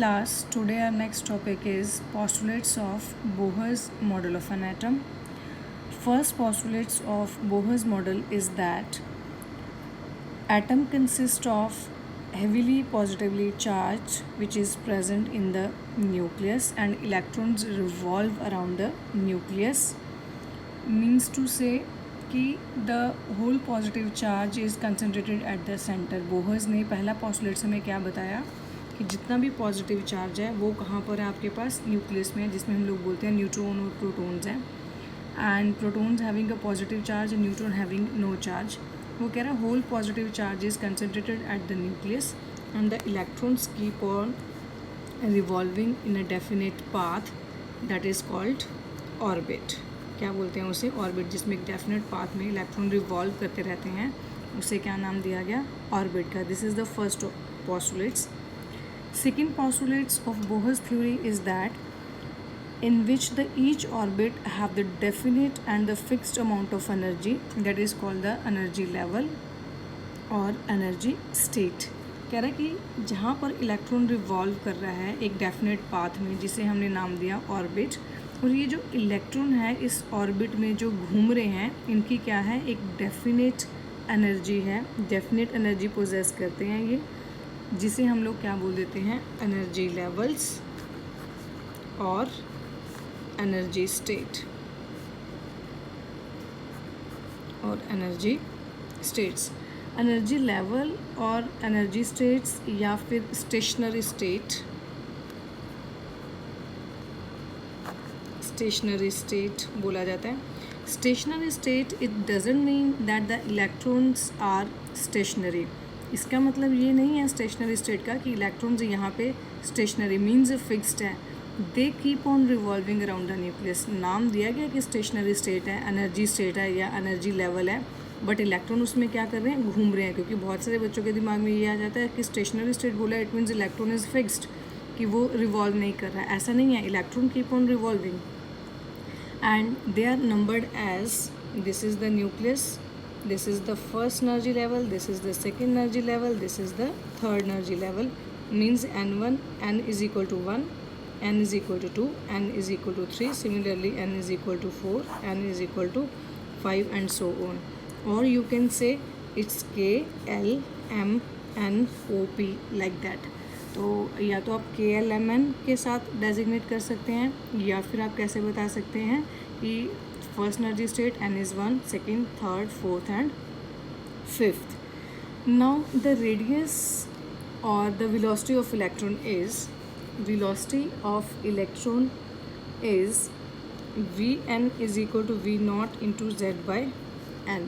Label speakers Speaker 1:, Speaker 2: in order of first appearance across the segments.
Speaker 1: class, today our next topic is postulates of Bohr's model of an atom. First postulates of Bohr's model is that atom consists of heavily positively charged which is present in the nucleus and electrons revolve around the nucleus. Means to say कि the whole positive charge is concentrated at the center. Bohr's ने पहला postulate हमें क्या बताया कि जितना भी positive charge है वो कहाँ पर है आपके पास न्यूक्लियस में है, जिसमें हम लोग बोलते हैं न्यूट्रॉन और प्रोटॉन्स हैं. And protons having a positive charge and neutron having no charge. वो कह रहा है whole positive charge is concentrated at the nucleus and the electrons keep on revolving in a definite path that is called orbit. क्या बोलते हैं उसे? Orbit. जिसमें एक डेफिनेट पाथ में इलेक्ट्रॉन रिवॉल्व करते रहते हैं, उसे क्या नाम दिया गया? ऑर्बिट का. This is the first postulates. Second postulates of Bohr's theory is that in which the each orbit have the definite and the fixed amount of energy that is called the energy level और energy state. कह रहा है कि जहाँ पर electron revolve कर रहा है एक डेफिनेट पाथ में जिसे हमने नाम दिया ऑर्बिट, और ये जो इलेक्ट्रॉन है इस ऑर्बिट में जो घूम रहे हैं इनकी क्या है? एक डेफिनेट एनर्जी है, डेफिनेट एनर्जी पोजेस करते हैं ये, जिसे हम लोग क्या बोल देते हैं? एनर्जी लेवल्स और एनर्जी स्टेट और एनर्जी स्टेट्स. एनर्जी लेवल और एनर्जी स्टेट्स या फिर स्टेशनरी स्टेट बोला जाता है. Stationary state it doesn't mean that the electrons are stationary. इसका मतलब ये नहीं है स्टेशनरी स्टेट का कि इलेक्ट्रॉन्स यहाँ पे स्टेशनरी मीन्स फिक्स्ड है. दे keep on revolving around the nucleus. नाम दिया गया कि स्टेशनरी स्टेट है, एनर्जी स्टेट है या एनर्जी लेवल है, बट इलेक्ट्रॉन उसमें क्या कर रहे हैं? घूम रहे हैं. क्योंकि बहुत सारे बच्चों के दिमाग में ये आ जाता है कि स्टेशनरी स्टेट बोला it means electron is fixed, कि वो रिवॉल्व नहीं कर रहा है. ऐसा नहीं है. Electron keep on revolving and they are numbered as this is the nucleus, this is the first energy level, this is the second energy level, this is the third energy level. Means n1, n is equal to 1, n is equal to 2, n is equal to 3, similarly n is equal to 4, n is equal to 5 and so on. Or you can say it's K, L, M, N, O, P like that. तो या तो आप के L M N के साथ designate कर सकते हैं या फिर आप कैसे बता सकते हैं कि first energy state n is 1, second, third, fourth and fifth. Now the radius or the velocity of electron is Vn is equal to V naught into Z by n,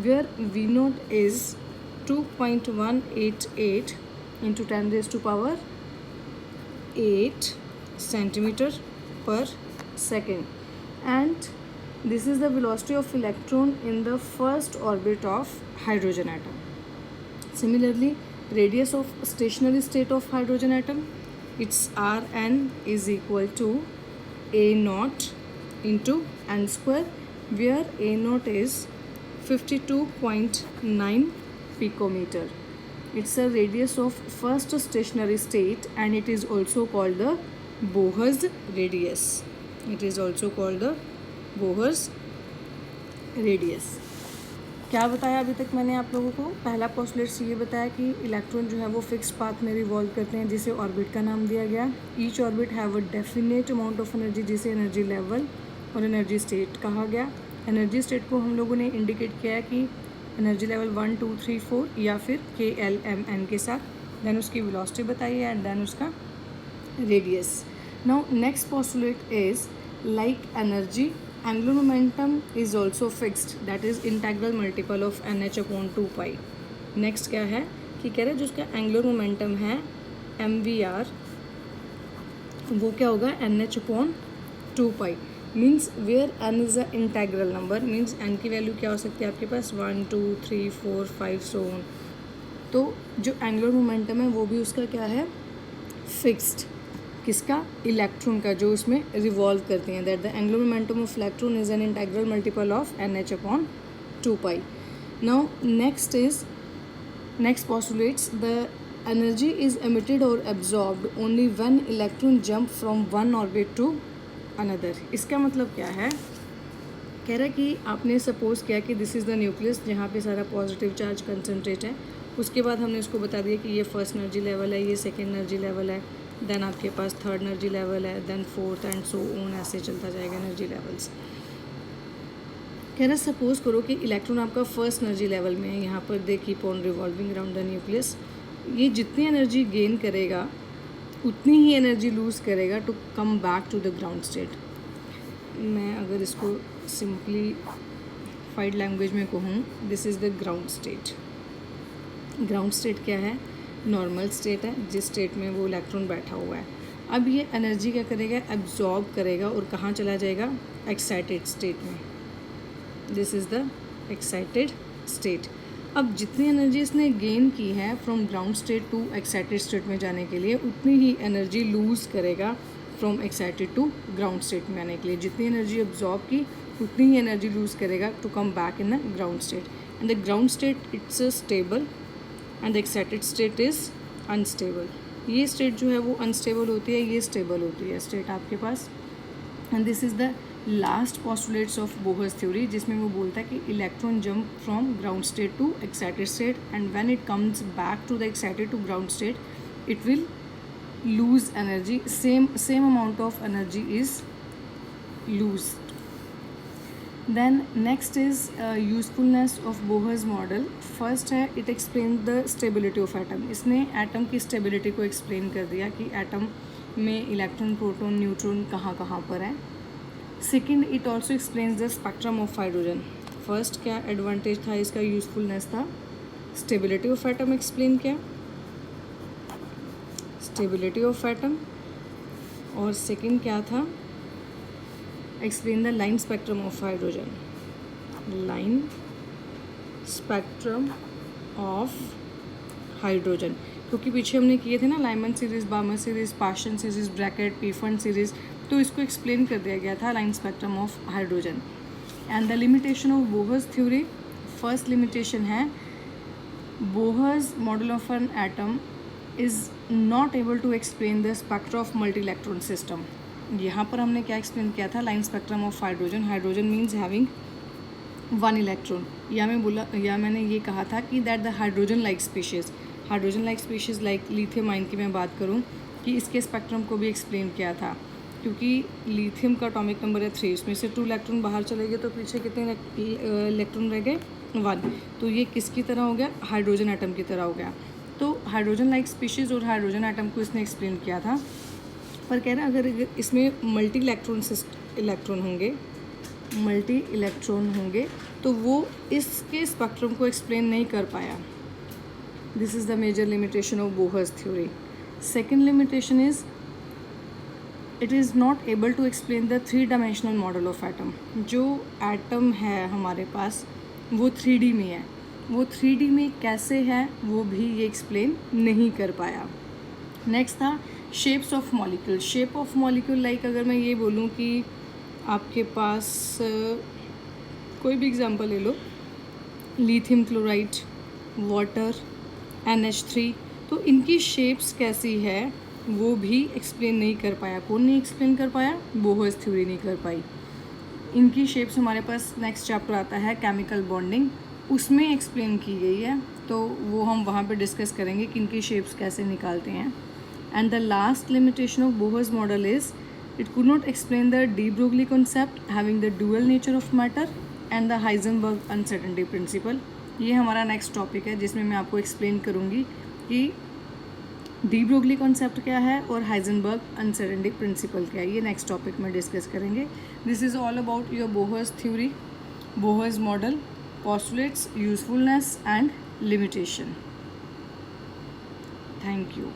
Speaker 1: where V naught is 2.188 into 10 raised to power 8 centimeter per second, and this is the velocity of electron in the first orbit of hydrogen atom. Similarly, radius of stationary state of hydrogen atom, its Rn is equal to A naught into n square, where A naught is 52.9 picometer. It's a radius of first stationary state and it is also called the Bohr's radius. It is also called the Bohr's radius. क्या बताया अभी तक मैंने आप लोगों को? पहला postulates ये बताया कि इलेक्ट्रॉन जो है वो फिक्स पाथ में रिवॉल्व करते हैं जिसे ऑर्बिट का नाम दिया गया. Each orbit have a definite amount of energy जिसे एनर्जी लेवल और एनर्जी स्टेट कहा गया. एनर्जी स्टेट को हम लोगों ने इंडिकेट किया कि एनर्जी लेवल 1, 2, 3, 4 या फिर के एल एम एन के साथ. देन उसकी वेलोसिटी बताई एंड देन उसका radius. Now next postulate is like energy, angular momentum is also fixed, that is integral multiple of nh upon 2 pi. Next क्या है कि कह रहे हैं जो उसका एंगुलर मोमेंटम है mvr वो क्या होगा? nh upon 2 pi. Means where n is a integral number, means n की वैल्यू क्या हो सकती है आपके पास? 1, 2, 3, 4, 5 so on. तो जो एंगुलर मोमेंटम है वो भी उसका क्या है? फिक्स्ड. किसका? इलेक्ट्रॉन का, जो उसमें रिवॉल्व करते हैं. That the angular momentum of electron is an integral multiple of NH upon 2 pi. Now next postulates the energy is emitted और absorbed only when electron jump from one orbit to another। इसका मतलब क्या है? कह रहा है कि आपने सपोज किया कि दिस इज़ द न्यूक्लियस जहाँ पे सारा पॉजिटिव चार्ज कंसनट्रेट है। उसके बाद हमने उसको बता दिया कि ये फर्स्ट एनर्जी लेवल है, ये सेकेंड एनर्जी लेवल है, देन आपके पास थर्ड एनर्जी लेवल है, then fourth and so on, ऐसे चलता जाएगा एनर्जी लेवल्स। कह रहा सपोज करो कि इलेक्ट्रॉन आपका फर्स्ट एनर्जी लेवल में है, यहाँ पर they keep on revolving around the nucleus. ये जितनी एनर्जी गेन करेगा उतनी ही एनर्जी लूज़ करेगा to come back to the ground state. मैं अगर इसको सिंपलीफाइड लैंग्वेज में कहूँ, this is the ground state. Ground state क्या है? नॉर्मल स्टेट है, जिस स्टेट में वो इलेक्ट्रॉन बैठा हुआ है। अब ये एनर्जी क्या करेगा? एब्जॉर्ब करेगा और कहाँ चला जाएगा? एक्साइटेड स्टेट में। This is the excited state. अब जितनी एनर्जी इसने गेन की है from ground state to excited state में जाने के लिए, उतनी ही एनर्जी लूज़ करेगा from excited to ground state में आने के लिए। जितनी एनर्जी अब्जॉर्ब की उतनी ही एनर्जी लूज़ करेगा to come back in the ground state. And the ground state it's stable and the excited state is unstable. ये स्टेट जो है वो अनस्टेबल होती है, ये स्टेबल होती है स्टेट आपके पास। And this is the last postulates of Bohr's theory, जिसमें वो बोलता है कि electron jump from ground state to excited state and when it comes back to the excited to ground state it will lose energy, same amount of energy is loosed. Then next is usefulness of Bohr's model. First है it explains the stability of atom। इसने atom की stability को explain कर दिया कि atom में electron, proton, neutron कहाँ कहाँ पर है। Second, it also explains the spectrum of hydrogen. First क्या एडवांटेज था इसका? यूजफुलनेस था। स्टेबिलिटी ऑफ एटम एक्सप्लेन किया, स्टेबिलिटी ऑफ एटम। और सेकंड क्या था? Explain the line spectrum of hydrogen. Line spectrum of hydrogen, क्योंकि पीछे हमने किए थे ना Lyman series, बामर series, portion series, bracket, पीफर्न series, तो इसको एक्सप्लेन कर दिया गया था line spectrum of hydrogen. And the limitation of Bohr's theory. First limitation है Bohr's model of an atom is not able to explain the spectra of multi electron system. यहाँ पर हमने क्या एक्सप्लेन किया था? Line spectrum of hydrogen. Hydrogen means having one electron. या मैंने ये कहा था कि that the hydrogen like species like lithium ion की मैं बात करूँ कि इसके स्पेक्ट्रम को भी एक्सप्लेन किया था, क्योंकि लिथियम का एटॉमिक नंबर है 3, उसमें से 2 इलेक्ट्रॉन बाहर चले गए तो पीछे कितने इलेक्ट्रॉन रह गए? 1। तो ये किसकी तरह हो गया? हाइड्रोजन एटम की तरह हो गया। तो हाइड्रोजन लाइक स्पीशीज़ और हाइड्रोजन एटम को इसने एक्सप्लेन किया था। पर कह रहा है अगर इसमें मल्टी इलेक्ट्रॉन होंगे तो वो इसके स्पेक्ट्रम को एक्सप्लेन नहीं कर पाया। This is the major limitation of Bohr's theory. Second limitation is it is not able to explain the 3 dimensional model of atom. जो एटम है हमारे पास वो 3D में है, वो 3D में कैसे है वो भी ये एक्सप्लेन नहीं कर पाया। नेक्स्ट था shapes of molecule. Shape of molecule like अगर मैं ये बोलूँ कि आपके पास कोई भी एग्जांपल ले लो, लिथियम क्लोराइड, वाटर, NH3, तो इनकी शेप्स कैसी है वो भी एक्सप्लेन नहीं कर पाया। कौन नहीं एक्सप्लेन कर पाया? बोहर्स थ्योरी नहीं कर पाई। इनकी शेप्स हमारे पास नेक्स्ट चैप्टर आता है केमिकल बॉन्डिंग, उसमें एक्सप्लेन की गई है, तो वो हम वहाँ पे डिस्कस करेंगे कि इनकी शेप्स कैसे निकालते हैं। And the last limitation of Bohr's model is it could not explain the de Broglie concept having the dual nature of matter and the Heisenberg uncertainty principle. ये हमारा नेक्स्ट टॉपिक है जिसमें मैं आपको एक्सप्लेन करूँगी कि डी ब्रोगली कॉन्सेप्ट क्या है और हाइजेनबर्ग अनसर्टेनिटी प्रिंसिपल क्या है। ये नेक्स्ट टॉपिक में डिस्कस करेंगे। This is all about your Bohr's theory, Bohr's model, postulates, usefulness and limitation. Thank you.